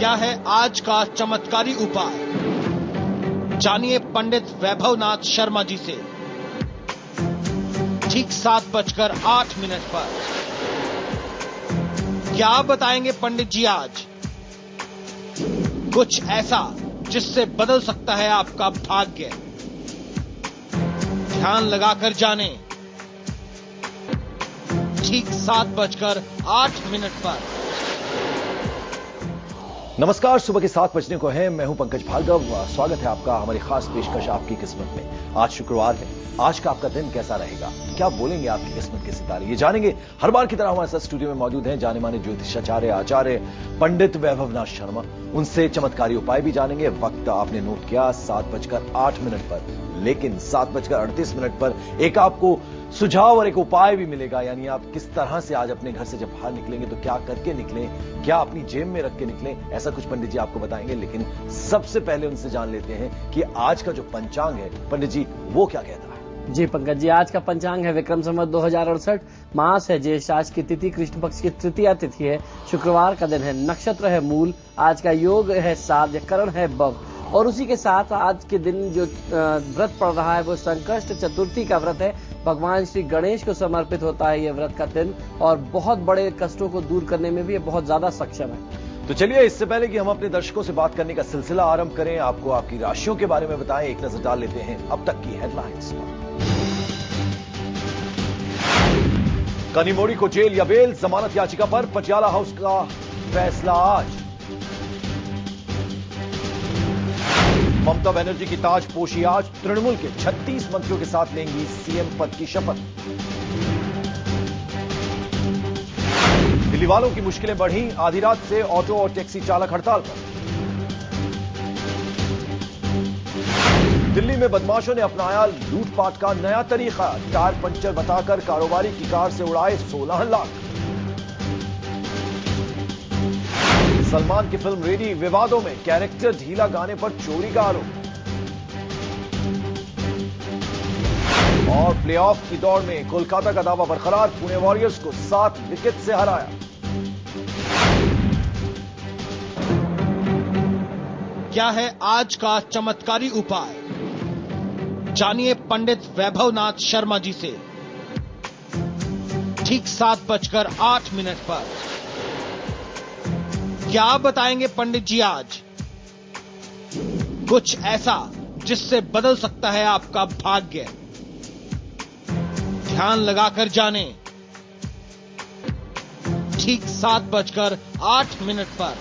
क्या है आज का चमत्कारी उपाय? जानिए पंडित वैभवनाथ शर्मा जी से ठीक 7:08 पर। क्या बताएंगे पंडित जी आज? कुछ ऐसा जिससे बदल सकता है आपका भाग्य। ध्यान लगाकर जाने ठीक 7:08 पर। नमस्कार, सुबह के 7 बजने को है। मैं हूं पंकज भार्गव। स्वागत है आपका हमारी खास पेशकश आपकी किस्मत में। आज शुक्रवार है। आज का आपका दिन कैसा रहेगा? क्या बोलेंगे आपकी किस्मत के सितारे? ये जानेंगे। हर बार की तरह हमारे साथ स्टूडियो में मौजूद हैं जाने माने ज्योतिषाचार्य आचार्य पंडित वैभवनाथ शर्मा। उनसे चमत्कारी उपाय भी जानेंगे। वक्त आपने नोट किया 7:08 पर, लेकिन 7:38 पर एक आपको सुझाव और एक उपाय भी मिलेगा। यानी आप किस तरह से आज अपने घर से जब बाहर निकलेंगे तो क्या करके निकलें, क्या अपनी जेब में रख के निकलें, ऐसा कुछ पंडित जी आपको बताएंगे। लेकिन सबसे पहले उनसे जान लेते हैं कि आज का जो पंचांग है पंडित जी वो क्या कहता है। जी पंकज जी, आज का पंचांग है विक्रम संवत 2068। मास है ज्येष्ठ, आज की तिथि कृष्ण पक्ष की तृतीया तिथि है। शुक्रवार का दिन है। नक्षत्र है मूल। आज का योग है साध्य, करण है बव। और उसी के साथ आज के दिन जो व्रत पड़ रहा है वो संकष्ट चतुर्थी का व्रत है। भगवान श्री गणेश को समर्पित होता है ये व्रत का दिन, और बहुत बड़े कष्टों को दूर करने में भी ये बहुत ज्यादा सक्षम है। तो चलिए, इससे पहले कि हम अपने दर्शकों से बात करने का सिलसिला आरंभ करें, आपको आपकी राशियों के बारे में बताएं। एक नजर डाल लेते हैं अब तक की हेडलाइंस पर। कनिमोड़ी को जेल या बेल, जमानत याचिका पर पटियाला हाउस का फैसला आज। ममता बनर्जी की ताजपोशी आज। तृणमूल के 36 मंत्रियों के साथ लेंगी सीएम पद की शपथ। दिल्ली वालों की मुश्किलें बढ़ी, आधी रात से ऑटो और टैक्सी चालक हड़ताल पर। दिल्ली में बदमाशों ने अपनाया लूटपाट का नया तरीका, टायर पंचर बताकर कारोबारी की कार से उड़ाए 16 लाख। सलमान की फिल्म रेडी विवादों में, कैरेक्टर ढीला गाने पर चोरी का आरोप। और प्लेऑफ की दौड़ में कोलकाता का दावा बरकरार, पुणे वॉरियर्स को 7 विकेट से हराया। क्या है आज का चमत्कारी उपाय? जानिए पंडित वैभवनाथ शर्मा जी से ठीक 7:08 पर। क्या बताएंगे पंडित जी आज? कुछ ऐसा जिससे बदल सकता है आपका भाग्य। ध्यान लगाकर जाने ठीक 7:08 पर।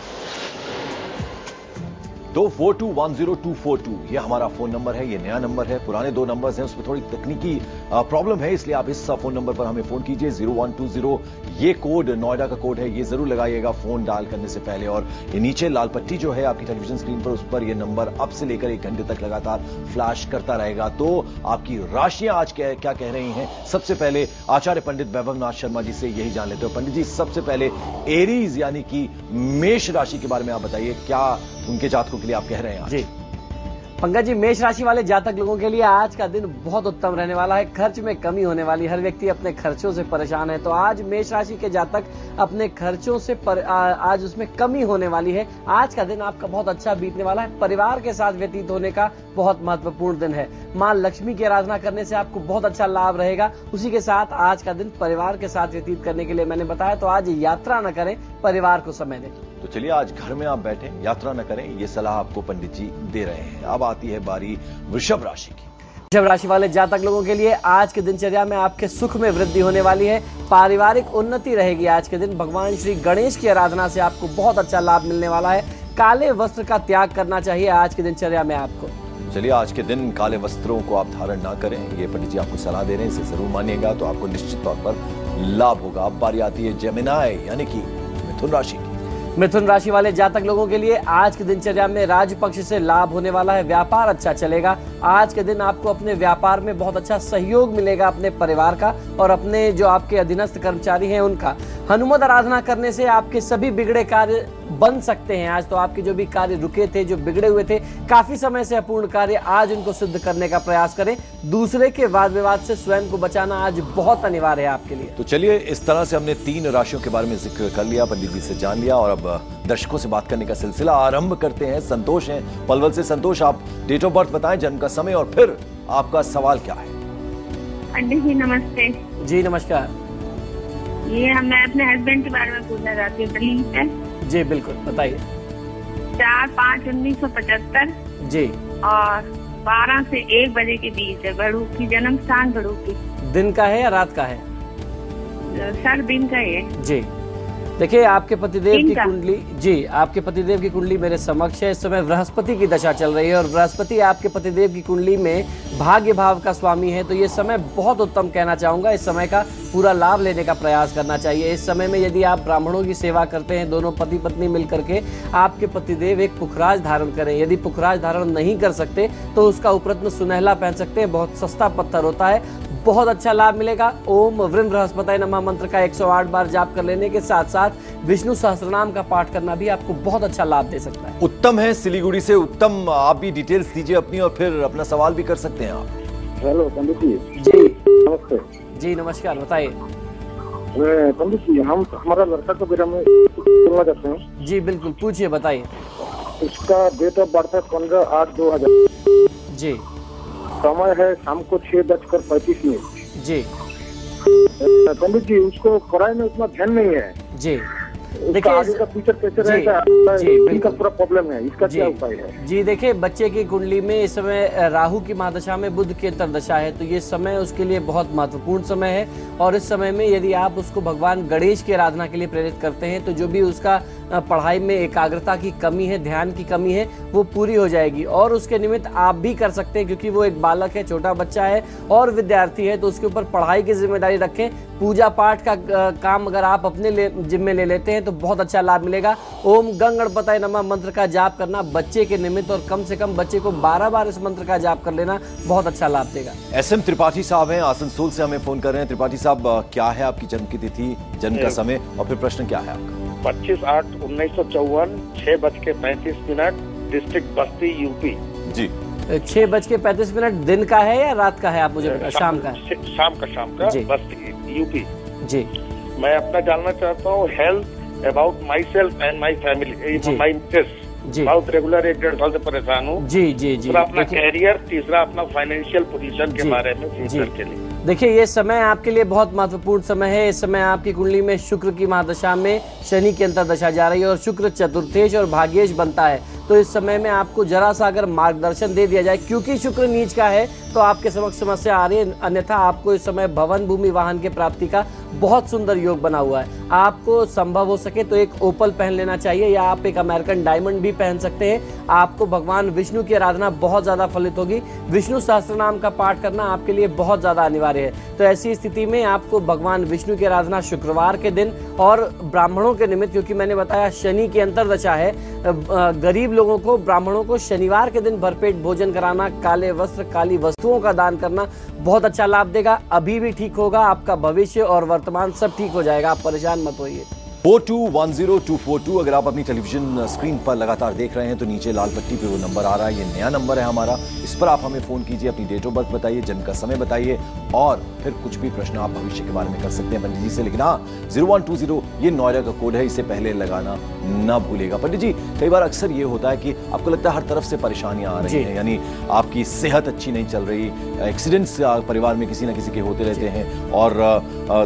24210242 ये हमारा फोन नंबर है। ये नया नंबर है। पुराने 2 नंबर्स हैं, उसमें थोड़ी तकनीकी प्रॉब्लम है, इसलिए आप इस फोन नंबर पर हमें फोन कीजिए। 0120 ये कोड नोएडा का कोड है, ये जरूर लगाइएगा फोन डायल करने से पहले। और ये नीचे लाल पट्टी जो है आपकी टेलीविजन स्क्रीन पर, उस पर ये नंबर अब से लेकर 1 घंटे तक लगातार फ्लैश करता रहेगा। तो आपकी राशियां आज क्या कह रही हैं, सबसे पहले आचार्य पंडित वैभवनाथ शर्मा जी से यही जान लेते हो। पंडित जी, सबसे पहले एरीज यानी कि मेष राशि के बारे में आप बताइए, क्या उनके जातकों के लिए आप कह रहे हैं आज? जी पंकज जी, मेष राशि वाले जातक लोगों के लिए आज का दिन बहुत उत्तम रहने वाला है। खर्च में कमी होने वाली, हर व्यक्ति अपने खर्चों से परेशान है, तो आज मेष राशि के जातक अपने खर्चों से आज उसमें कमी होने वाली है। आज का दिन आपका बहुत अच्छा बीतने वाला है। परिवार के साथ व्यतीत होने का बहुत महत्वपूर्ण दिन है। मां लक्ष्मी की आराधना करने से आपको बहुत अच्छा लाभ रहेगा। उसी के साथ आज का दिन परिवार के साथ व्यतीत करने के लिए मैंने बताया, तो आज यात्रा न करें, परिवार को समय दें। तो चलिए, आज घर में आप बैठे, यात्रा न करें, ये सलाह आपको पंडित जी दे रहे हैं। अब आती है बारी वृषभ राशि की। वृषभ राशि वाले जातक लोगों के लिए आज के दिनचर्या में आपके सुख में वृद्धि होने वाली है। पारिवारिक उन्नति रहेगी आज के दिन। भगवान श्री गणेश की आराधना से आपको बहुत अच्छा लाभ मिलने वाला है। काले वस्त्र का त्याग करना चाहिए आज की दिनचर्या में आपको। चलिए, आज के दिन काले वस्त्रों को आप धारण ना करें, ये पंडित जी आपको सलाह दे रहे हैं, इसे जरूर मानिएगा तो आपको निश्चित तौर पर लाभ होगा। अब बारी आती है जेमिनाई यानी कि मिथुन राशि की। मिथुन राशि वाले जातक लोगों के लिए आज की दिनचर्या में राज पक्ष से लाभ होने वाला है। व्यापार अच्छा चलेगा। आज के दिन आपको अपने व्यापार में बहुत अच्छा सहयोग मिलेगा, अपने परिवार का और अपने जो आपके अधीनस्थ कर्मचारी हैं उनका। हनुमत आराधना करने से आपके सभी बिगड़े कार्य बन सकते हैं। आज तो आपके जो भी कार्य रुके थे, जो बिगड़े हुए थे, काफी समय से अपूर्ण कार्य, आज उनको सिद्ध करने का प्रयास करें। दूसरे के वाद विवाद से स्वयं को बचाना आज बहुत अनिवार्य है आपके लिए। तो चलिए, इस तरह से हमने 3 राशियों के बारे में जिक्र कर लिया, पंडित जी से जान लिया, और अब दर्शकों से बात करने का सिलसिला आरंभ करते हैं। संतोष हैं पलवल से। संतोष, आप डेट ऑफ बर्थ बताएं, जन्म का समय, और फिर आपका सवाल क्या है। पंडित जी नमस्ते। जी नमस्कार। ये मैं अपने हस्बैंड के बारे में पूछना चाहती हूँ, दलील है। जी बिल्कुल, बताइए। 4/5/1975 जी। और 12 से 1 बजे के बीच है। बड़ू की जन्म स्थान बड़ू की। दिन का है या रात का है? सर दिन का है। जी देखिए, आपके पतिदेव की कुंडली, जी आपके पतिदेव की कुंडली मेरे समक्ष है। इस समय बृहस्पति की दशा चल रही है और बृहस्पति आपके पतिदेव की कुंडली में भाग्य भाव का स्वामी है। तो ये समय बहुत उत्तम कहना चाहूंगा। इस समय का पूरा लाभ लेने का प्रयास करना चाहिए। इस समय में यदि आप ब्राह्मणों की सेवा करते हैं, दोनों पति पत्नी मिलकर के, आपके पतिदेव एक पुखराज धारण करें। यदि पुखराज धारण नहीं कर सकते तो उसका उपरत्न सुनहला पहन सकते हैं। बहुत सस्ता पत्थर होता है, बहुत अच्छा लाभ मिलेगा। ओम वृंद बृहस्पति नमः मंत्र का 108 बार जाप कर लेने के साथ साथ विष्णु सहस्त्रनाम का पाठ करना भी आपको बहुत अच्छा लाभ दे सकता है। उत्तम है सिलीगुड़ी से। उत्तम, आप भी डिटेल्स दीजिए अपनी, और फिर अपना सवाल भी कर सकते हैं आप। हेलो पंडित जी। जी नमस्ते। जी नमस्कार, बताइए। पंडित जी, हमारा लड़का के बारे में बोलना चाहते हैं। जी बिल्कुल, पूछिए, बताइए। उसका डेट ऑफ बर्थ है 15/8/2000। जी। समय है शाम को 6:35। जी पंडित जी, उसको पढ़ाई में उतना ध्यान नहीं है। जी देखिए, आगे का फ्यूचर कैसे रहेगा, इनका पूरा प्रॉब्लम है। इसका क्या उपाय है? जी देखिए, बच्चे की कुंडली में इस समय राहु की महादशा में बुध की अंतर्दशा है। तो ये समय उसके लिए बहुत महत्वपूर्ण समय है। और इस समय में यदि आप उसको भगवान गणेश की आराधना के लिए प्रेरित करते हैं तो जो भी उसका पढ़ाई में एकाग्रता की कमी है, ध्यान की कमी है, वो पूरी हो जाएगी। और उसके निमित्त आप भी कर सकते हैं, क्योंकि वो एक बालक है, छोटा बच्चा है और विद्यार्थी है, तो उसके ऊपर पढ़ाई की जिम्मेदारी रखें। पूजा पाठ का काम अगर आप अपने जिम्मे ले लेते हैं तो बहुत अच्छा लाभ मिलेगा। ओम गंग गणपताय नमः मंत्र का जाप करना बच्चे के निमित्त, और कम से कम बच्चे को 12 बार इस मंत्र का जाप कर लेना बहुत अच्छा लाभ देगा। SM त्रिपाठी साहब हैं, आसनसोल से हमें फोन कर रहे हैं। त्रिपाठी साहब, क्या है आपकी जन्म की तिथि, जन्म का समय, और फिर प्रश्न क्या है आपका? 25/8/1954, 6:35, डिस्ट्रिक्ट बस्ती, यूपी। जी। 6:35 दिन का है या रात का है, आप मुझे बताएं। शाम का है? शाम का बस्ती, यूपी। जी। मैं अपना जानना चाहता हूँ health, about my self and my family, my Mrs. बहुत रेगुलर 1-1.5 साल से परेशान हूँ। जी जी जी। अपना कैरियर, तीसरा अपना फाइनेंशियल पोजीशन के बारे में फ्यूचर के लिए। देखिए, ये समय आपके लिए बहुत महत्वपूर्ण समय है। इस समय आपकी कुंडली में शुक्र की महादशा में शनि की अंतर्दशा जा रही है और शुक्र चतुर्थेश और भाग्येश बनता है। तो इस समय में आपको जरा सा अगर मार्गदर्शन दे दिया जाए, क्योंकि शुक्र नीच का है तो आपके समक्ष समस्या आ रही है, अन्यथा आपको इस समय भवन, भूमि, वाहन के प्राप्ति का बहुत सुंदर योग बना हुआ है। आपको संभव हो सके तो एक ओपल पहन लेना चाहिए, या आप एक अमेरिकन डायमंड भी पहन सकते हैं। आपको भगवान विष्णु की आराधना बहुत ज्यादा फलित होगी। विष्णु सहस्त्रनाम का पाठ करना आपके लिए बहुत ज्यादा अनिवार्य है। तो ऐसी स्थिति में आपको भगवान विष्णु की आराधना शुक्रवार के दिन, और ब्राह्मणों के निमित्त, क्योंकि मैंने बताया शनि की अंतर्दशा है, गरीब लोगों को, ब्राह्मणों को शनिवार के दिन भरपेट भोजन कराना, काले वस्त्र, काली वस्तुओं का दान करना बहुत अच्छा लाभ देगा। अभी भी ठीक होगा, आपका भविष्य और वर्तमान सब ठीक हो जाएगा, आप परेशान मत होइए। 4210-242, अगर आप अपनी टेलीविजन स्क्रीन पर लगातार देख रहे हैं तो नीचे लाल पट्टी पे वो नंबर आ रहा है, ये नया नंबर है हमारा। इस पर आप हमें फोन कीजिए, अपनी डेट ऑफ बर्थ बताइए, जन्म का समय बताइए, और फिर कुछ भी प्रश्न आप भविष्य के बारे में कर सकते हैं पंडित जी से। लेकिन हाँ, 0120 ये नोएडा का कोड है, इसे पहले लगाना ना भूलेगा। पंडित जी, कई बार अक्सर ये होता है कि आपको लगता है हर तरफ से परेशानियां आ रही हैं, यानी आपकी सेहत अच्छी नहीं चल रही, एक्सीडेंट्स परिवार में किसी न किसी के होते रहते हैं, और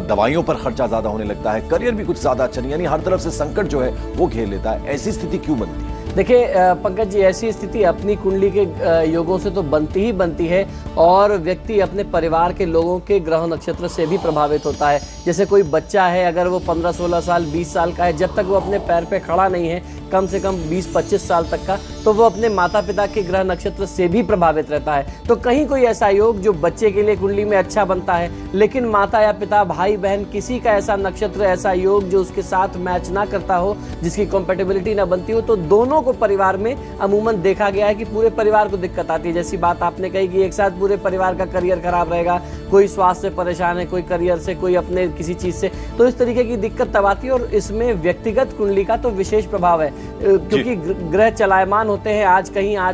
दवाइयों पर खर्चा ज्यादा होने लगता है, करियर भी कुछ ज्यादा अच्छा नहीं, यानी हर तरफ से संकट जो है वो घेर लेता है। ऐसी स्थिति क्यों बनती है? देखिए पंकज जी, ऐसी स्थिति अपनी कुंडली के योगों से तो बनती ही बनती है, और व्यक्ति अपने परिवार के लोगों के ग्रह नक्षत्र से भी प्रभावित होता है। जैसे कोई बच्चा है, अगर वो 15-16 साल 20 साल का है, जब तक वो अपने पैर पे खड़ा नहीं है, कम से कम 20-25 साल तक का, तो वो अपने माता पिता के ग्रह नक्षत्र से भी प्रभावित रहता है। तो कहीं कोई ऐसा योग जो बच्चे के लिए कुंडली में अच्छा बनता है, लेकिन माता या पिता, भाई बहन, किसी का ऐसा नक्षत्र, ऐसा योग जो उसके साथ मैच ना करता हो, जिसकी कॉम्पेटेबिलिटी ना बनती हो, तो दोनों को परिवार में अमूमन देखा गया है कि पूरे परिवार को दिक्कत आती है। जैसी बात आपने कही कि एक साथ पूरे परिवार का करियर खराब रहेगा, कोई स्वास्थ्य से परेशान है, कोई करियर से, कोई अपने किसी चीज से, तो इस तरीके की दिक्कत तब आती है। और इसमें व्यक्तिगत कुंडली का तो विशेष प्रभाव है, क्योंकि ग्रह चलायमान होते हैं, आज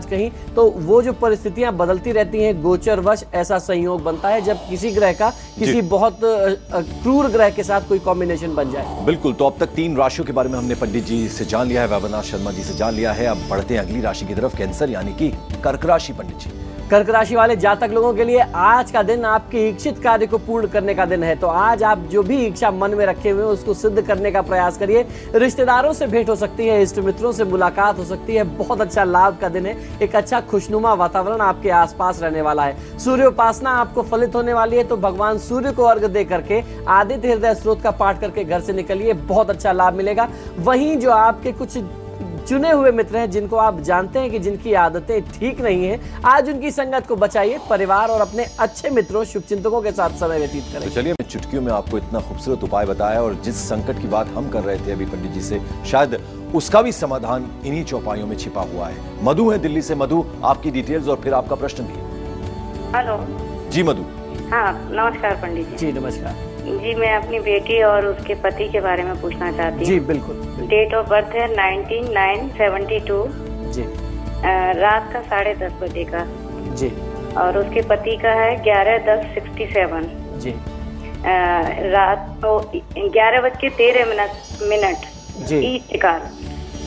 कहीं, तो वो जो परिस्थितियां बदलती रहती हैं, गोचरवश ऐसा संयोग बनता है जब किसी ग्रह का किसी बहुत क्रूर ग्रह के साथ कोई कॉम्बिनेशन बन जाए। बिल्कुल। तो अब तक 3 राशियों के बारे में हमने पंडित जी से जान लिया है, वैभवनाथ शर्मा जी से जान लिया है। अब बढ़ते हैं अगली राशि की तरफ, कैंसर यानी कि कर्क राशि। पंडित जी, कर्क राशि वाले जातक लोगों के लिए आज का दिन आपके इच्छित कार्य को पूर्ण करने का दिन है। तो आज आप जो भी इच्छा मन में रखे हुए हैं उसको सिद्ध करने का प्रयास करिए। रिश्तेदारों से भेंट हो सकती है, इष्ट मित्रों से मुलाकात हो सकती है, बहुत अच्छा लाभ का दिन है। एक अच्छा खुशनुमा वातावरण आपके आसपास रहने वाला है। सूर्य उपासना आपको फलित होने वाली है, तो भगवान सूर्य को अर्घ्य दे करके आदित्य हृदय स्त्रोत का पाठ करके घर से निकलिए, बहुत अच्छा लाभ मिलेगा। वहीं जो आपके कुछ चुने हुए मित्र हैं, जिनको आप जानते हैं कि जिनकी आदतें ठीक नहीं है, आज उनकी संगत को बचाइए। परिवार और अपने अच्छे मित्रों, शुभचिंतकों के साथ समय व्यतीत करें। तो चलिए, मैं चुटकियों में आपको इतना खूबसूरत उपाय बताया, और जिस संकट की बात हम कर रहे थे अभी पंडित जी से, शायद उसका भी समाधान इन्हीं चौपाइयों में छिपा हुआ है। मधु है दिल्ली से। मधु, आपकी डिटेल्स और फिर आपका प्रश्न भी। हेलो जी मधु। हाँ, नमस्कार पंडित जी। जी नमस्कार जी, मैं अपनी बेटी और उसके पति के बारे में पूछना चाहती हूँ। जी बिल्कुल। डेट ऑफ बर्थ है 19/9/72। जी। रात का 10:30 बजे का। जी। और उसके पति का है 11:10:67। जी। रात को 11:13 जी। ईस्ट का।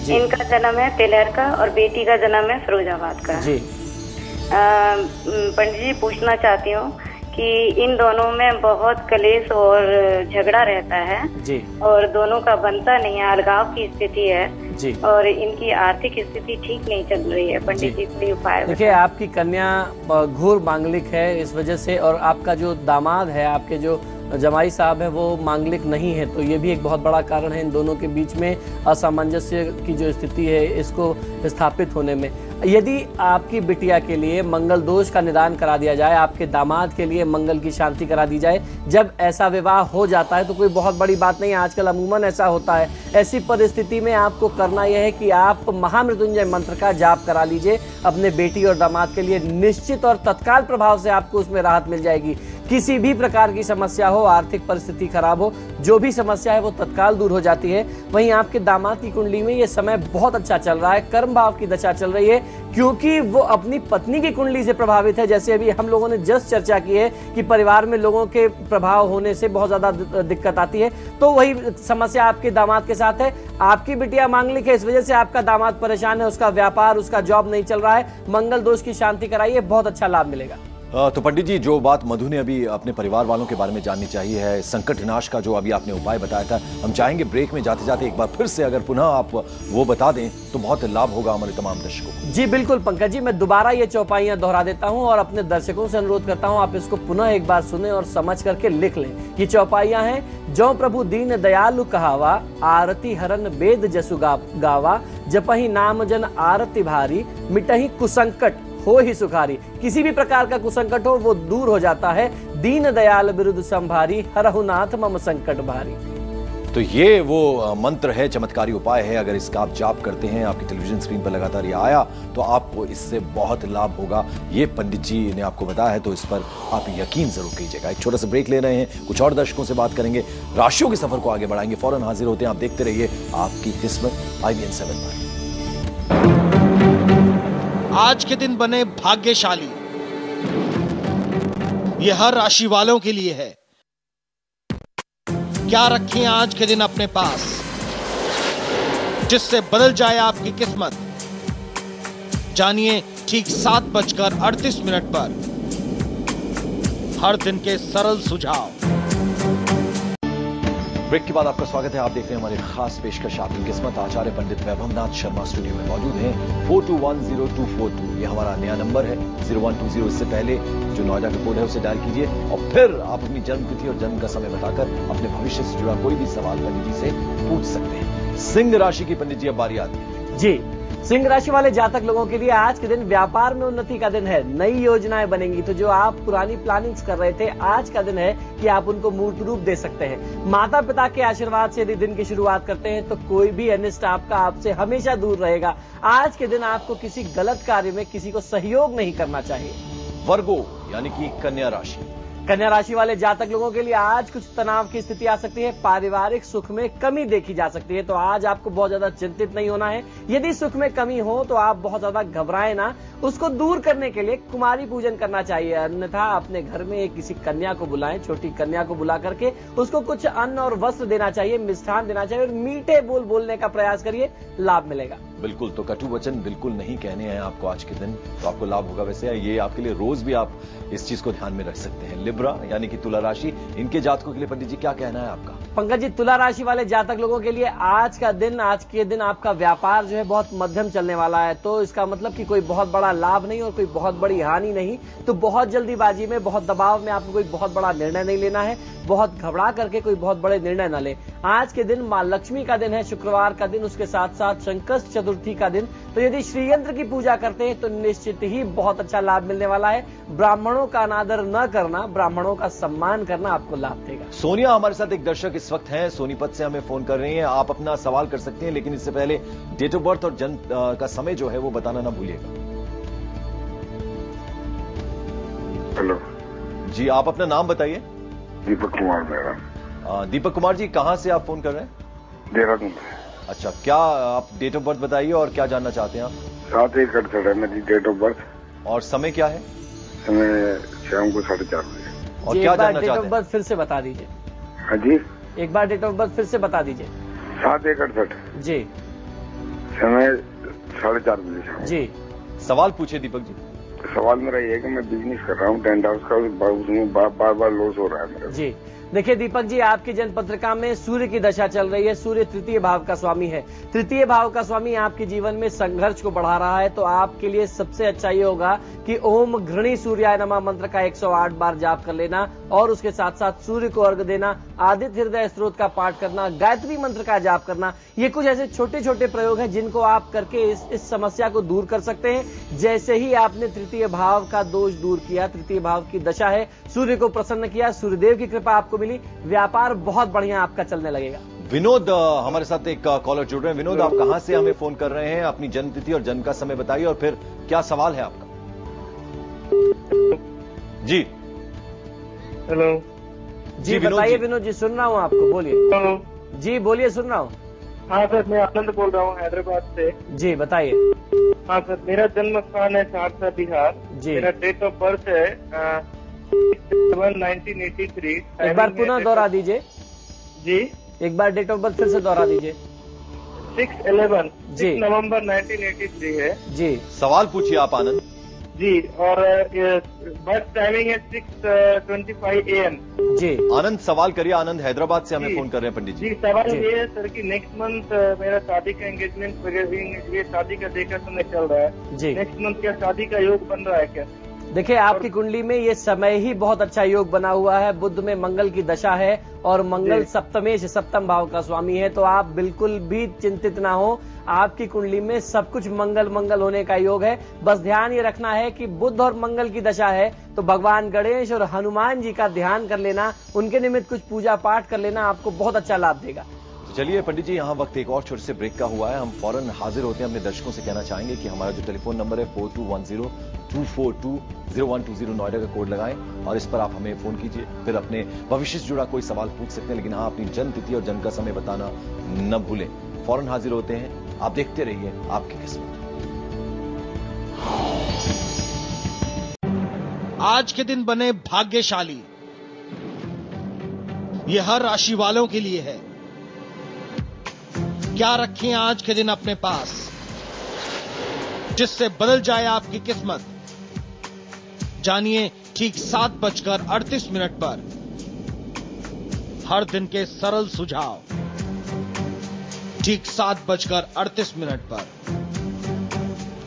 इनका जन्म है तेलहर का और बेटी का जन्म है फिरोजाबाद का। जी। पंडित जी, पूछना चाहती हूँ कि इन दोनों में बहुत कलेश और झगड़ा रहता है जी। और दोनों का बनता नहीं है, अलगाव की स्थिति है जी। और इनकी आर्थिक स्थिति ठीक नहीं चल रही है। पंडित जी कोई उपाय देखिए, आपकी कन्या घोर मांगलिक है इस वजह से, और आपका जो दामाद है, आपके जो जमाई साहब है, वो मांगलिक नहीं है, तो ये भी एक बहुत बड़ा कारण है इन दोनों के बीच में असामंजस्य की जो स्थिति है इसको स्थापित होने में। यदि आपकी बिटिया के लिए मंगल दोष का निदान करा दिया जाए, आपके दामाद के लिए मंगल की शांति करा दी जाए, जब ऐसा विवाह हो जाता है तो कोई बहुत बड़ी बात नहीं है, आजकल अमूमन ऐसा होता है। ऐसी परिस्थिति में आपको करना यह है कि आप महामृत्युंजय मंत्र का जाप करा लीजिए अपने बेटी और दामाद के लिए। निश्चित और तत्काल प्रभाव से आपको उसमें राहत मिल जाएगी। किसी भी प्रकार की समस्या हो, आर्थिक परिस्थिति खराब हो, जो भी समस्या है वो तत्काल दूर हो जाती है। वहीं आपके दामाद की कुंडली में ये समय बहुत अच्छा चल रहा है, कर्म भाव की दशा चल रही है, क्योंकि वो अपनी पत्नी की कुंडली से प्रभावित है। जैसे अभी हम लोगों ने जस्ट चर्चा की है कि परिवार में लोगों के प्रभाव होने से बहुत ज्यादा दिक्कत आती है, तो वही समस्या आपके दामाद के साथ है। आपकी बिटिया मांगलिक है, इस वजह से आपका दामाद परेशान है, उसका व्यापार, उसका जॉब नहीं चल रहा है। मंगल दोष की शांति कराइए, बहुत अच्छा लाभ मिलेगा। तो पंडित जी, जो बात मधु ने अभी अपने परिवार वालों के बारे में जाननी चाहिए है, संकट विनाश का जो अभी आपने उपाय बताया था, हम चाहेंगे ब्रेक में जाते जाते एक बार फिर से अगर पुनः आप वो बता दें तो बहुत लाभ होगा हमारे तमाम दर्शकों को। जी बिल्कुल पंकज जी, मैं दोबारा ये चौपाइयां दोहरा देता हूं और अपने दर्शकों से अनुरोध करता हूं आप इसको पुनः एक बार सुने और समझ करके लिख लें। ये चौपाइयां हैं, जो प्रभु दीन दयालु कहावा, आरती हरन वेद जसु गावा, जपहि नाम जन आरती भारी, मिटहि कुसंकट हो ही सुखारी। किसी भी प्रकार का कुसंकट हो वो दूर हो जाता है। दीन दयाल बिरुद संभारी, हरहु नाथ मम संकट भारी। तो ये वो मंत्र है, चमत्कारी उपाय है। अगर इसका आप जाप करते हैं, आपकी टेलीविजन स्क्रीन पर लगातार ये आया, तो आपको इससे बहुत लाभ होगा। ये पंडित जी ने आपको बताया है, तो इस पर आप यकीन जरूर कीजिएगा। एक छोटा सा ब्रेक ले रहे हैं, कुछ और दर्शकों से बात करेंगे, राशियों के सफर को आगे बढ़ाएंगे। फौरन हाजिर होते हैं, आप देखते रहिए आपकी किस्मत IBN 7 पर। आज के दिन बने भाग्यशाली, ये हर राशि वालों के लिए है। क्या रखें आज के दिन अपने पास जिससे बदल जाए आपकी किस्मत? जानिए ठीक 7:38 पर हर दिन के सरल सुझाव। ब्रेक के बाद आपका स्वागत है। आप देख रहे हैं हमारी खास पेशकश आपकी किस्मत। आचार्य पंडित वैभवनाथ शर्मा स्टूडियो में मौजूद हैं। 42102242 ये हमारा नया नंबर है। 0120 इससे पहले जो नोएडा का कोड है उसे डायल कीजिए और फिर आप अपनी जन्मतिथि और जन्म का समय बताकर अपने भविष्य से जुड़ा कोई भी सवाल पंडित जी से पूछ सकते हैं। सिंह राशि की पंडित जी अब बारी आती है। जी, सिंह राशि वाले जातक लोगों के लिए आज के दिन व्यापार में उन्नति का दिन है। नई योजनाएं बनेंगी, तो जो आप पुरानी प्लानिंग्स कर रहे थे, आज का दिन है कि आप उनको मूर्त रूप दे सकते हैं। माता पिता के आशीर्वाद से यदि दिन की शुरुआत करते हैं तो कोई भी अनिष्ट आपका आपसे हमेशा दूर रहेगा। आज के दिन आपको किसी गलत कार्य में किसी को सहयोग नहीं करना चाहिए। वर्गो यानी कि कन्या राशि। कन्या राशि वाले जातक लोगों के लिए आज कुछ तनाव की स्थिति आ सकती है। पारिवारिक सुख में कमी देखी जा सकती है, तो आज आपको बहुत ज्यादा चिंतित नहीं होना है। यदि सुख में कमी हो तो आप बहुत ज्यादा घबराएं ना, उसको दूर करने के लिए कुमारी पूजन करना चाहिए। अन्यथा अपने घर में किसी कन्या को बुलाएं, छोटी कन्या को बुला करके उसको कुछ अन्न और वस्त्र देना चाहिए, मिष्ठान देना चाहिए और मीठे बोल बोलने का प्रयास करिए, लाभ मिलेगा। बिल्कुल, तो कटु वचन बिल्कुल नहीं कहने हैं आपको आज के दिन, तो आपको लाभ होगा। वैसे ये आपके लिए रोज भी आप इस चीज को ध्यान में रख सकते हैं। लिब्रा यानी कि तुला राशि, इनके जातकों के लिए पंडित जी क्या कहना है आपका? पंकज जी, तुला राशि वाले जातक लोगों के लिए आज के दिन आपका व्यापार जो है बहुत मध्यम चलने वाला है। तो इसका मतलब कि कोई बहुत बड़ा लाभ नहीं और कोई बहुत बड़ी हानि नहीं। तो बहुत जल्दीबाजी में, बहुत दबाव में आपको कोई बहुत बड़ा निर्णय नहीं लेना है। बहुत घबरा करके कोई बहुत बड़े निर्णय न ले। आज के दिन मां लक्ष्मी का दिन है, शुक्रवार का दिन, उसके साथ साथ संकष्ट चतुर्थी का दिन। तो यदि श्री यंत्र की पूजा करते हैं तो निश्चित ही बहुत अच्छा लाभ मिलने वाला है। ब्राह्मणों का अनादर न करना, ब्राह्मणों का सम्मान करना आपको लाभ देगा। सोनिया हमारे साथ एक दर्शक इस वक्त हैं, सोनीपत से हमें फोन कर रही हैं। आप अपना सवाल कर सकते हैं, लेकिन इससे पहले डेट ऑफ बर्थ और जन्म का समय जो है वो बताना ना भूलिएगा। हेलो जी, आप अपना नाम बताइए। दीपक कुमार मेरा। दीपक कुमार जी, कहां से आप फोन कर रहे हैं? देहरादून। अच्छा, क्या आप डेट ऑफ बर्थ बताइए और क्या जानना चाहते हैं आप? 7/1/68 है मेरी डेट ऑफ बर्थ। और समय क्या है? समय शाम को 4:30 बजे। और क्या जानना चाहते हैं? डेट ऑफ बर्थ फिर से बता दीजिए। हाँ जी, एक बार डेट ऑफ बर्थ फिर से बता दीजिए। 7/1/68 जी। समय 4:30 बजे शाम। जी, सवाल पूछे दीपक जी। सवाल मेरा ये है कि मैं बिजनेस कर रहा हूँ टेंट हाउस का, उसमें बार बार लॉस हो रहा है मेरा। जी देखिए दीपक जी, आपकी जन्म पत्रिका में सूर्य की दशा चल रही है। सूर्य तृतीय भाव का स्वामी है। तृतीय भाव का स्वामी आपके जीवन में संघर्ष को बढ़ा रहा है। तो आपके लिए सबसे अच्छा ये होगा कि ओम घृणी सूर्याय नमः मंत्र का 108 बार जाप कर लेना और उसके साथ साथ सूर्य को अर्घ्य देना, आदित्य हृदय स्त्रोत का पाठ करना, गायत्री मंत्र का जाप करना। ये कुछ ऐसे छोटे छोटे प्रयोग हैं जिनको आप करके इस समस्या को दूर कर सकते हैं। जैसे ही आपने तृतीय भाव का दोष दूर किया, तृतीय भाव की दशा है, सूर्य को प्रसन्न किया, सूर्यदेव की कृपा आपको मिली, व्यापार बहुत बढ़िया आपका चलने लगेगा। विनोद हमारे साथ एक कॉलर जुड़ रहे हैं। विनोद, आप कहां से हमें फोन कर रहे हैं? अपनी जन्म तिथि और जन्म का समय बताइए और फिर क्या सवाल है आपका? जी हेलो जी बताइए विनोद जी, सुन रहा हूँ आपको, बोलिए। हेलो जी बोलिए, सुन रहा हूँ। हाँ सर, मैं आनंद बोल रहा हूँ हैदराबाद से। जी बताइए। हाँ सर, मेरा जन्म स्थान है सहरसा, बिहार। जी। मेरा डेट ऑफ बर्थ है 1983। एक बार पुनः दोहरा दीजिए। जी, एक बार डेट ऑफ बर्थ फिर से दोहरा दीजिए। 6 नवंबर 1983 है। जी, सवाल पूछिए आप आनंद जी। और बर्थ टाइमिंग है 6:25 AM। जी आनंद, सवाल करिए। आनंद हैदराबाद से हमें फोन कर रहे हैं पंडित जी। जी, सवाल ये है सर कि नेक्स्ट मंथ मेरा शादी का एंगेजमेंट ये शादी का देखा समय चल रहा है जी। नेक्स्ट मंथ क्या शादी का योग बन रहा है क्या? देखिए, आपकी कुंडली में ये समय ही बहुत अच्छा योग बना हुआ है। बुध में मंगल की दशा है और मंगल सप्तमेश, सप्तम भाव का स्वामी है। तो आप बिल्कुल भी चिंतित ना हो, आपकी कुंडली में सब कुछ मंगल मंगल होने का योग है। बस ध्यान ये रखना है कि बुध और मंगल की दशा है तो भगवान गणेश और हनुमान जी का ध्यान कर लेना, उनके निमित्त कुछ पूजा पाठ कर लेना, आपको बहुत अच्छा लाभ देगा। चलिए पंडित जी, यहाँ वक्त एक और छोटे से ब्रेक का हुआ है। हम फौरन हाजिर होते हैं। अपने दर्शकों से कहना चाहेंगे कि हमारा जो टेलीफोन नंबर है 4210-242-0120 नोएडा का कोड लगाएं और इस पर आप हमें फोन कीजिए। फिर अपने भविष्य से जुड़ा कोई सवाल पूछ सकते हैं, लेकिन हाँ, अपनी जन्म तिथि और जन्म का समय बताना न भूलें। फौरन हाजिर होते हैं। आप देखते रहिए आपकी किस्मत। आज के दिन बने भाग्यशाली, ये हर राशि वालों के लिए है। क्या रखें आज के दिन अपने पास जिससे बदल जाए आपकी किस्मत? जानिए ठीक 7:38 पर हर दिन के सरल सुझाव ठीक 7:38 पर।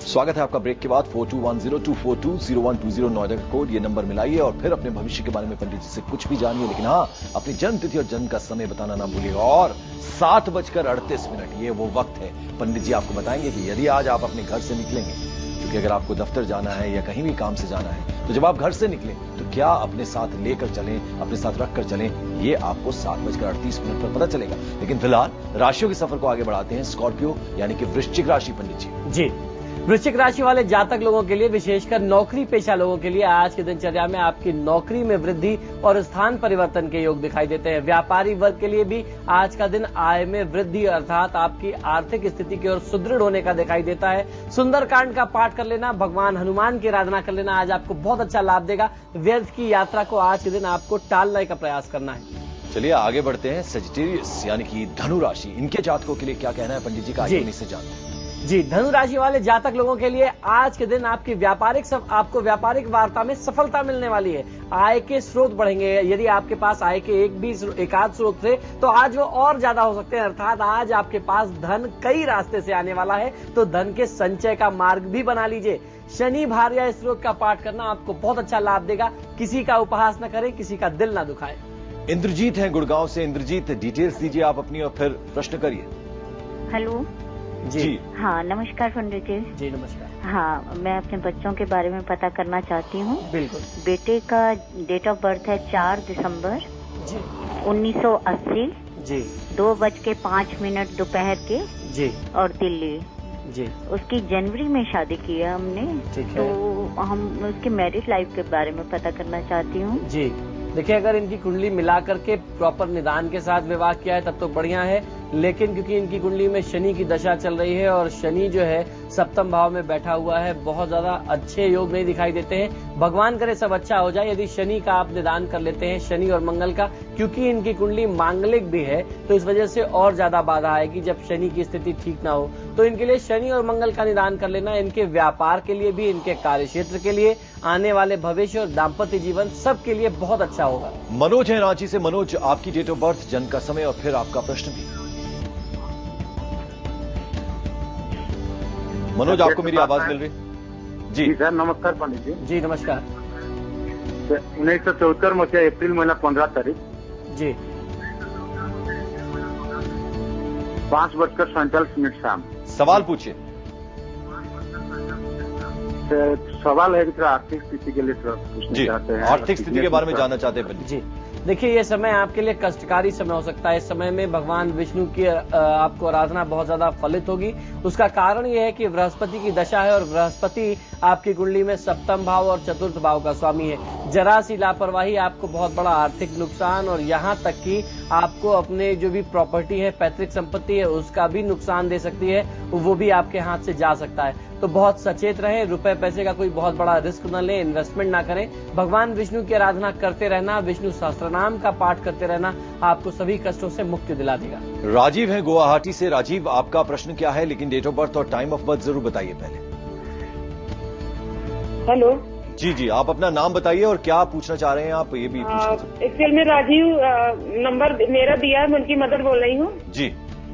स्वागत है आपका ब्रेक के बाद। 4210-242-0120 नोएडा का कोड, ये नंबर मिलाइए और फिर अपने भविष्य के बारे में पंडित जी से कुछ भी जानिए, लेकिन हाँ, अपनी जन्म तिथि और जन्म का समय बताना ना भूलिएगा। और 7:38 ये वो वक्त है। पंडित जी आपको बताएंगे कि यदि आज आप अपने घर से निकलेंगे, क्योंकि अगर आपको दफ्तर जाना है या कहीं भी काम से जाना है, तो जब आप घर से निकलें तो क्या अपने साथ लेकर चलें, अपने साथ रखकर चलें, ये आपको 7:38 पर पता चलेगा। लेकिन फिलहाल राशियों के सफर को आगे बढ़ाते हैं। स्कॉर्पियो यानी कि वृश्चिक राशि, पंडित जी। जी वृश्चिक राशि वाले जातक लोगों के लिए, विशेषकर नौकरी पेशा लोगों के लिए आज की दिनचर्या में आपकी नौकरी में वृद्धि और स्थान परिवर्तन के योग दिखाई देते हैं। व्यापारी वर्ग के लिए भी आज का दिन आय में वृद्धि अर्थात आपकी आर्थिक स्थिति की ओर सुदृढ़ होने का दिखाई देता है। सुंदरकांड का पाठ कर लेना, भगवान हनुमान की आराधना कर लेना आज आपको बहुत अच्छा लाभ देगा। व्यर्थ की यात्रा को आज के दिन आपको टालने का प्रयास करना है। चलिए आगे बढ़ते हैं। सेजिटेरियस यानी कि धनु राशि, इनके जातकों के लिए क्या कहना है पंडित जी का, आइए से जानते हैं। जी, धनु राशि वाले जातक लोगों के लिए आज के दिन आपकी आपको व्यापारिक वार्ता में सफलता मिलने वाली है। आय के स्रोत बढ़ेंगे। यदि आपके पास आय के एकाध स्रोत थे तो आज वो और ज्यादा हो सकते हैं। अर्थात आज आपके पास धन कई रास्ते से आने वाला है, तो धन के संचय का मार्ग भी बना लीजिए। शनि भार या स्रोत का पाठ करना आपको बहुत अच्छा लाभ देगा। किसी का उपहास न करें, किसी का दिल न दुखाए। इंद्रजीत हैं गुड़गांव से। इंद्रजीत, डिटेल्स दीजिए आप अपनी और फिर प्रश्न करिए। हेलो जी। हाँ, नमस्कार पंडित जी। जी नमस्कार। हाँ, मैं अपने बच्चों के बारे में पता करना चाहती हूँ। बिल्कुल। बेटे का डेट ऑफ बर्थ है 4 दिसंबर 1980 जी 2:05 दोपहर के जी और दिल्ली जी। उसकी जनवरी में शादी की है हमने, तो हम उसकी मैरिड लाइफ के बारे में पता करना चाहती हूँ। जी देखिए, अगर इनकी कुंडली मिला करके प्रॉपर निदान के साथ विवाह किया है तब तो बढ़िया है, लेकिन क्योंकि इनकी कुंडली में शनि की दशा चल रही है और शनि जो है सप्तम भाव में बैठा हुआ है, बहुत ज्यादा अच्छे योग नहीं दिखाई देते हैं। भगवान करे सब अच्छा हो जाए। यदि शनि का आप निदान कर लेते हैं, शनि और मंगल का, क्योंकि इनकी कुंडली मांगलिक भी है तो इस वजह से और ज्यादा बाधा आएगी जब शनि की स्थिति ठीक ना हो। तो इनके लिए शनि और मंगल का निदान कर लेना इनके व्यापार के लिए भी, इनके कार्य क्षेत्र के लिए, आने वाले भविष्य और दाम्पत्य जीवन सबके लिए बहुत अच्छा होगा। मनोज है रांची से। मनोज, आपकी डेट ऑफ बर्थ, जन्म का समय और फिर आपका प्रश्न भी। मनोज, आपको मेरी आवाज मिल रही? जी सर, नमस्कार पंडित जी। जी नमस्कार। 1974 मसीहा एप्रिल महीना 15 तारीख जी 5:47 शाम। सवाल पूछिए। सवाल है कि आर्थिक स्थिति के लिए पूछना चाहते हैं। आर्थिक स्थिति के बारे में जानना चाहते हैं जी। देखिए, ये समय आपके लिए कष्टकारी समय हो सकता है। इस समय में भगवान विष्णु की आपको आराधना बहुत ज्यादा फलित होगी। उसका कारण यह है कि बृहस्पति की दशा है और बृहस्पति आपकी कुंडली में सप्तम भाव और चतुर्थ भाव का स्वामी है। जरा सी लापरवाही आपको बहुत बड़ा आर्थिक नुकसान और यहाँ तक कि आपको अपने जो भी प्रॉपर्टी है, पैतृक संपत्ति है, उसका भी नुकसान दे सकती है, वो भी आपके हाथ से जा सकता है। तो बहुत सचेत रहें। रुपए पैसे का कोई बहुत बड़ा रिस्क न लें, इन्वेस्टमेंट ना करें। भगवान विष्णु की आराधना करते रहना, विष्णु सहस्त्रनाम का पाठ करते रहना आपको सभी कष्टों से मुक्ति दिला देगा। राजीव है गुवाहाटी से। राजीव, आपका प्रश्न क्या है, लेकिन डेट ऑफ बर्थ और टाइम ऑफ बर्थ जरूर बताइए पहले। हेलो जी, आप अपना नाम बताइए और क्या पूछना चाह रहे हैं आप, ये भी एक्चुअल में राजीव नंबर मेरा दिया है, मैं उनकी मदर बोल रही हूँ जी।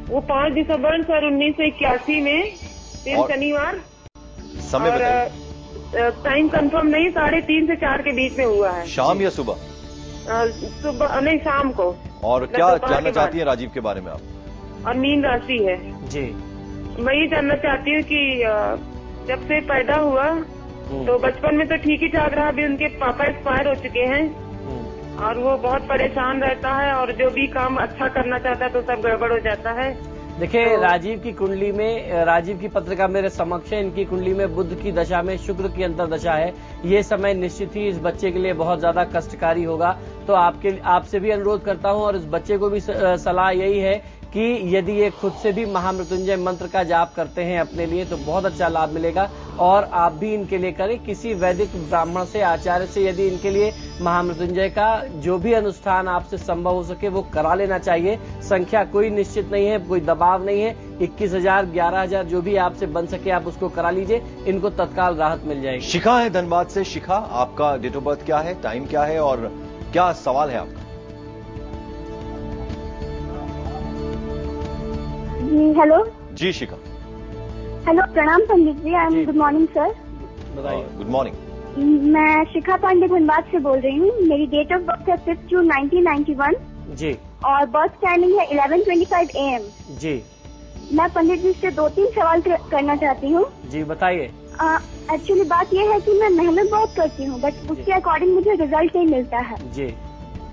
वो 5 दिसंबर 1981 में शनिवार, समय बताइए। टाइम कंफर्म नहीं, 3:30 से 4 के बीच में हुआ है। शाम या सुबह? सुबह नहीं, शाम को। और क्या जानना चाहती हैं राजीव के बारे में आप? और मीन राशि है जी। मैं ये जानना चाहती हूँ कि जब से पैदा हुआ तो बचपन में तो ठीक ही ठाक रहा, अभी उनके पापा एक्सपायर हो चुके हैं और वो बहुत परेशान रहता है और जो भी काम अच्छा करना चाहता है तो सब गड़बड़ हो जाता है। देखिए, राजीव की कुंडली में, राजीव की पत्रिका मेरे समक्ष है। इनकी कुंडली में बुध की दशा में शुक्र की अंतर्दशा है। ये समय निश्चित ही इस बच्चे के लिए बहुत ज्यादा कष्टकारी होगा। तो आपसे भी अनुरोध करता हूं और इस बच्चे को भी सलाह यही है कि यदि ये खुद से भी महामृत्युंजय मंत्र का जाप करते हैं अपने लिए तो बहुत अच्छा लाभ मिलेगा। और आप भी इनके लिए करें, किसी वैदिक ब्राह्मण से, आचार्य से यदि इनके लिए महामृत्युंजय का जो भी अनुष्ठान आपसे संभव हो सके वो करा लेना चाहिए। संख्या कोई निश्चित नहीं है, कोई दबाव नहीं है। 21,000, 11,000 जो भी आपसे बन सके आप उसको करा लीजिए, इनको तत्काल राहत मिल जाएगी। शिखा है धनबाद से। शिखा, आपका डेट ऑफ बर्थ क्या है, टाइम क्या है और क्या सवाल है आपका? हेलो जी शिखा। हेलो, प्रणाम Pandit ji. I am good morning sir. Good morning. मैं शिखा पांडे धनबाद से बोल रही हूँ। मेरी डेट ऑफ बर्थ है 5 जून 1991 जी और बर्थ टाइमिंग है 11:25 AM जी। मैं पंडित जी से 2-3 सवाल करना चाहती हूँ। जी बताइए। एक्चुअली बात यह है कि मैं मेहनत बहुत करती हूँ बट उसके अकॉर्डिंग मुझे रिजल्ट नहीं मिलता है। जी।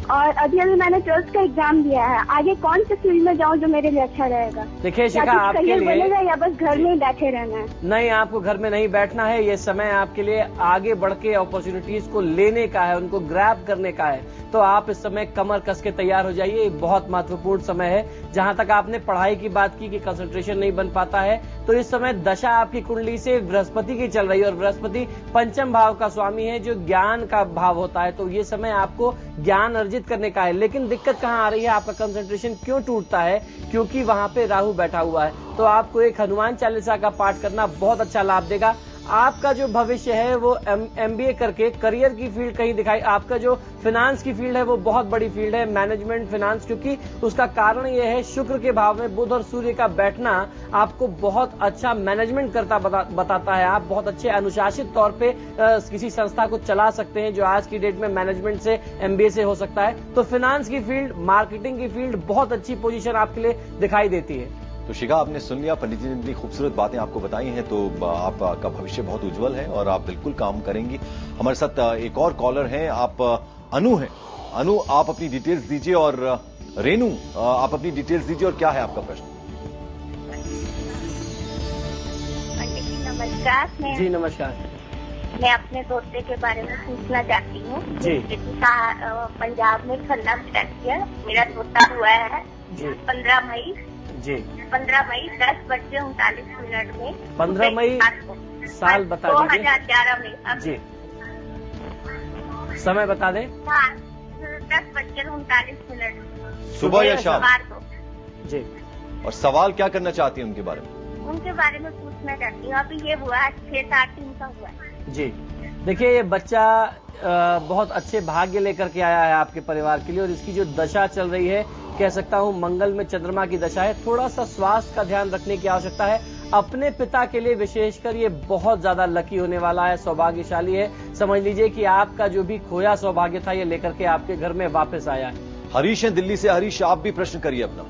और अभी मैंने 12th का एग्जाम दिया है। आगे कौन से फील्ड में जाऊँ जो मेरे लिए अच्छा रहेगा? देखिए शिखा, आपके लिए बनेगा या बस घर में ही बैठे रहना है? नहीं, आपको घर में नहीं बैठना है। ये समय आपके लिए आगे बढ़ के अपॉर्चुनिटीज को लेने का है, उनको ग्रैब करने का है। तो आप इस समय कमर कस के तैयार हो जाइए। बहुत महत्वपूर्ण समय है। जहां तक आपने पढ़ाई की बात की कि कंसंट्रेशन नहीं बन पाता है, तो इस समय दशा आपकी कुंडली से बृहस्पति की चल रही है और बृहस्पति पंचम भाव का स्वामी है, जो ज्ञान का भाव होता है। तो ये समय आपको ज्ञान अर्जित करने का है। लेकिन दिक्कत कहाँ आ रही है, आपका कंसंट्रेशन क्यों टूटता है? क्योंकि वहां पे राहु बैठा हुआ है। तो आपको एक हनुमान चालीसा का पाठ करना बहुत अच्छा लाभ देगा। आपका जो भविष्य है वो MBA करके करियर की फील्ड कहीं दिखाई, आपका जो फाइनेंस की फील्ड है वो बहुत बड़ी फील्ड है, मैनेजमेंट फाइनेंस, क्योंकि उसका कारण ये है शुक्र के भाव में बुध और सूर्य का बैठना आपको बहुत अच्छा मैनेजमेंट करता बताता है। आप बहुत अच्छे अनुशासित तौर पे किसी संस्था को चला सकते हैं, जो आज की डेट में मैनेजमेंट से MBA से हो सकता है। तो फाइनेंस की फील्ड, मार्केटिंग की फील्ड बहुत अच्छी पोजीशन आपके लिए दिखाई देती है। तो शिखा, आपने सुन लिया, पंडित जी ने इतनी खूबसूरत बातें आपको बताई हैं, तो आपका भविष्य बहुत उज्जवल है और आप बिल्कुल काम करेंगी। हमारे साथ एक और कॉलर हैं, आप अनु हैं। अनु, आप अपनी डिटेल्स दीजिए। और रेनू, आप अपनी डिटेल्स दीजिए और क्या है आपका प्रश्न? पंडित जी नमस्कार। जी नमस्कार। मैं अपने दोस्ते के बारे में पूछना चाहती हूँ। जी। पंजाब में खन्ना किया, मेरा दोस्ता हुआ है 15 मई जी 15 मई 10:39 में। 15 मई साल बता दीजिए। 2011 में। जी, समय बता दें। 10:39 सुबह या शाम? जी। और सवाल क्या करना चाहती हैं उनके बारे में? उनके बारे में पूछना चाहती हूँ। अभी ये हुआ 6-7 दिन का हुआ है। जी, देखिए ये बच्चा बहुत अच्छे भाग्य लेकर के आया है आपके परिवार के लिए, और इसकी जो दशा चल रही है, कह सकता हूं मंगल में चंद्रमा की दशा है। थोड़ा सा स्वास्थ्य का ध्यान रखने की आवश्यकता है। अपने पिता के लिए विशेषकर ये बहुत ज्यादा लकी होने वाला है, सौभाग्यशाली है। समझ लीजिए कि आपका जो भी खोया सौभाग्य था, ये लेकर के आपके घर में वापस आया है। हरीश है दिल्ली से। हरीश, आप भी प्रश्न करिए अपना।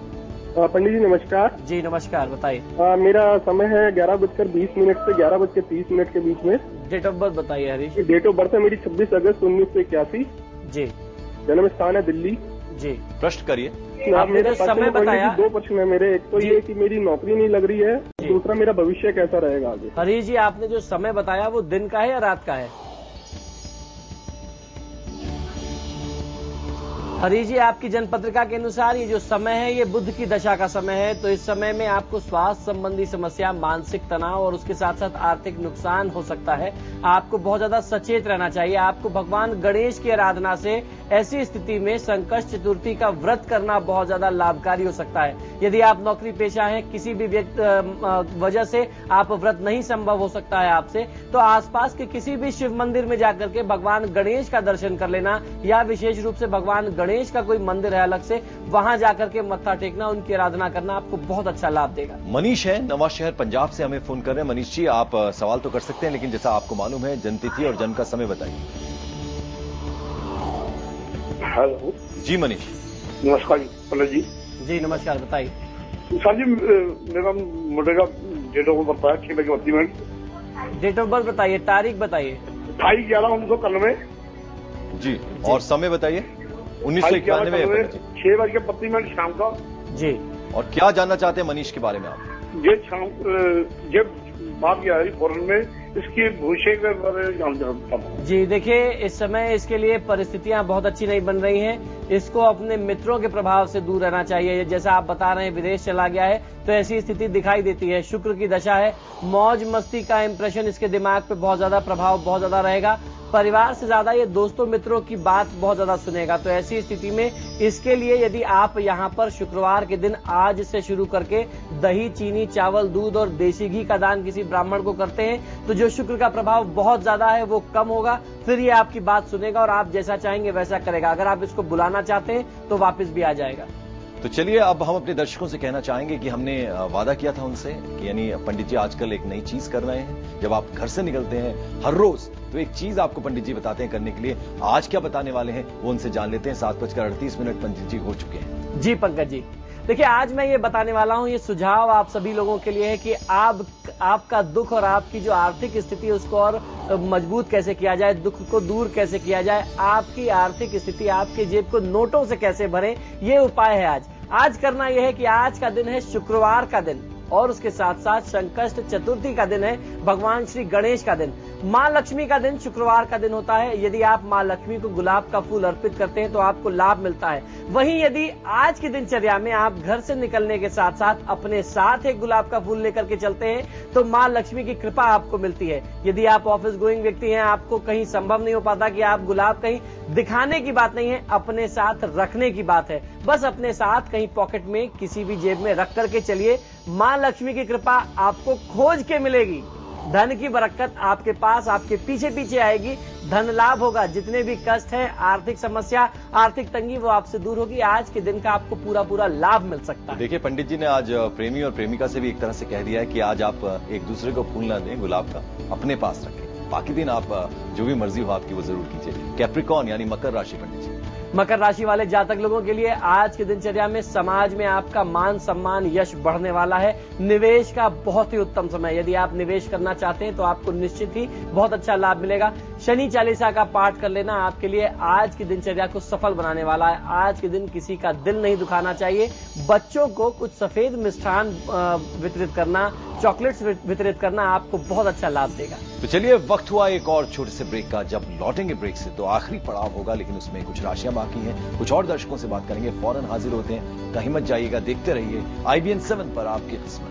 पंडित जी नमस्कार। जी नमस्कार, बताइए। मेरा समय है 11:20 से 11:30 के बीच में। डेट ऑफ बर्थ बताइए हरीश। डेट ऑफ बर्थ है मेरी 26 अगस्त 1981। जी। जन्म स्थान है दिल्ली। जी। प्रश्न करिए। आपने जो समय बताया। 2 प्रश्न है मेरे। एक तो ये कि मेरी नौकरी नहीं लग रही है, दूसरा मेरा भविष्य कैसा रहेगा आगे। हरीश जी, आपने जो समय बताया वो दिन का है या रात का है? हरीश जी, आपकी जन्मपत्रिका के अनुसार ये जो समय है ये बुध की दशा का समय है। तो इस समय में आपको स्वास्थ्य संबंधी समस्या, मानसिक तनाव और उसके साथ साथ आर्थिक नुकसान हो सकता है। आपको बहुत ज्यादा सचेत रहना चाहिए। आपको भगवान गणेश की आराधना से ऐसी स्थिति में संकष्ट चतुर्थी का व्रत करना बहुत ज्यादा लाभकारी हो सकता है। यदि आप नौकरी पेशा हैं, किसी भी वजह से आप व्रत नहीं संभव हो सकता है आपसे, तो आसपास के किसी भी शिव मंदिर में जाकर के भगवान गणेश का दर्शन कर लेना, या विशेष रूप से भगवान गणेश का कोई मंदिर है अलग से, वहां जाकर के मत्था टेकना, उनकी आराधना करना आपको बहुत अच्छा लाभ देगा। मनीष है नवा शहर पंजाब से, हमें फोन कर रहे हैं। मनीष जी, आप सवाल तो कर सकते हैं, लेकिन जैसा आपको मालूम है जन्मतिथि और जन्म का समय बताइए। हेलो जी मनीष। नमस्कार पंडित जी। जी नमस्कार, बताइए। सर जी, मेरा मुंडे का डेट ऑफ बर्थ है 6:32। डेट ऑफ बर्थ बताइए, तारीख बताइए। 28/11/1991। जी, और समय बताइए। 1991 6:32 शाम का। जी। और क्या जानना चाहते हैं मनीष के बारे में आप? ये शाम जब बात क्या है फौरन में इसकी भविष्य के बारे में जानना चाहता हूँ। जी, देखिए इस समय इसके लिए परिस्थितियां बहुत अच्छी नहीं बन रही हैं। इसको अपने मित्रों के प्रभाव से दूर रहना चाहिए। जैसा आप बता रहे हैं विदेश चला गया है, तो ऐसी स्थिति दिखाई देती है। शुक्र की दशा है, मौज मस्ती का इंप्रेशन इसके दिमाग पे बहुत ज्यादा प्रभाव बहुत ज्यादा रहेगा। परिवार से ज्यादा ये दोस्तों मित्रों की बात बहुत ज्यादा सुनेगा। तो ऐसी स्थिति में इसके लिए यदि आप यहाँ पर शुक्रवार के दिन आज से शुरू करके दही, चीनी, चावल, दूध और देसी घी का दान किसी ब्राह्मण को करते हैं, तो जो शुक्र का प्रभाव बहुत ज्यादा है वो कम होगा। फिर ये आपकी बात सुनेगा और आप जैसा चाहेंगे वैसा करेगा। अगर आप इसको बुलाना चाहते हैं तो वापस भी आ जाएगा। तो चलिए, अब हम अपने दर्शकों से कहना चाहेंगे कि हमने वादा किया था उनसे कि यानी पंडित जी आजकल एक नई चीज कर रहे हैं। जब आप घर से निकलते हैं हर रोज, तो एक चीज आपको पंडित जी बताते हैं करने के लिए। आज क्या बताने वाले हैं वो उनसे जान लेते हैं। 7:38 पंडित जी हो चुके हैं। जी पंकज जी, देखिए, आज मैं ये बताने वाला हूं, ये सुझाव आप सभी लोगों के लिए है कि आपका दुख और आपकी जो आर्थिक स्थिति है उसको और मजबूत कैसे किया जाए, दुख को दूर कैसे किया जाए, आपकी आर्थिक स्थिति, आपके जेब को नोटों से कैसे भरें, ये उपाय है आज करना यह है कि आज का दिन है शुक्रवार का दिन और उसके साथ साथ संकष्ट चतुर्थी का दिन है, भगवान श्री गणेश का दिन, मां लक्ष्मी का दिन शुक्रवार का दिन होता है। यदि आप मां लक्ष्मी को गुलाब का फूल अर्पित करते हैं तो आपको लाभ मिलता है। वहीं यदि आज की दिनचर्या में आप घर से निकलने के साथ साथ अपने साथ एक गुलाब का फूल लेकर के चलते हैं तो मां लक्ष्मी की कृपा आपको मिलती है। यदि आप ऑफिस गोइंग व्यक्ति हैं, आपको कहीं संभव नहीं हो पाता कि आप गुलाब कहीं दिखाने की बात नहीं है, अपने साथ रखने की बात है। बस अपने साथ कहीं पॉकेट में किसी भी जेब में रख करके चलिए, मां लक्ष्मी की कृपा आपको खोज के मिलेगी। धन की बरकत आपके पास, आपके पीछे पीछे आएगी, धन लाभ होगा। जितने भी कष्ट है, आर्थिक समस्या, आर्थिक तंगी, वो आपसे दूर होगी। आज के दिन का आपको पूरा लाभ मिल सकता है। देखिए, पंडित जी ने आज प्रेमी और प्रेमिका से भी एक तरह से कह दिया है कि आज आप एक दूसरे को फूल ना दें, गुलाब का अपने पास रखें। बाकी दिन आप जो भी मर्जी हो आपकी वो जरूर कीजिए। कैप्रिकॉर्न यानी मकर राशि, पंडित जी। मकर राशि वाले जातक लोगों के लिए आज की दिनचर्या में समाज में आपका मान सम्मान, यश बढ़ने वाला है। निवेश का बहुत ही उत्तम समय। यदि आप निवेश करना चाहते हैं तो आपको निश्चित ही बहुत अच्छा लाभ मिलेगा। शनि चालीसा का पाठ कर लेना आपके लिए आज की दिनचर्या को सफल बनाने वाला है। आज के दिन किसी का दिल नहीं दुखाना चाहिए। बच्चों को कुछ सफेद मिष्ठान वितरित करना, चॉकलेट्स वितरित करना आपको बहुत अच्छा लाभ देगा। तो चलिए, वक्त हुआ एक और छोटे से ब्रेक का। जब लौटेंगे ब्रेक से तो आखिरी पड़ाव होगा, लेकिन उसमें कुछ राशियां बाकी हैं। कुछ और दर्शकों से बात करेंगे, फौरन हाजिर होते हैं। कहीं मत जाइएगा, देखते रहिए IBN 7 पर आपकी किस्मत।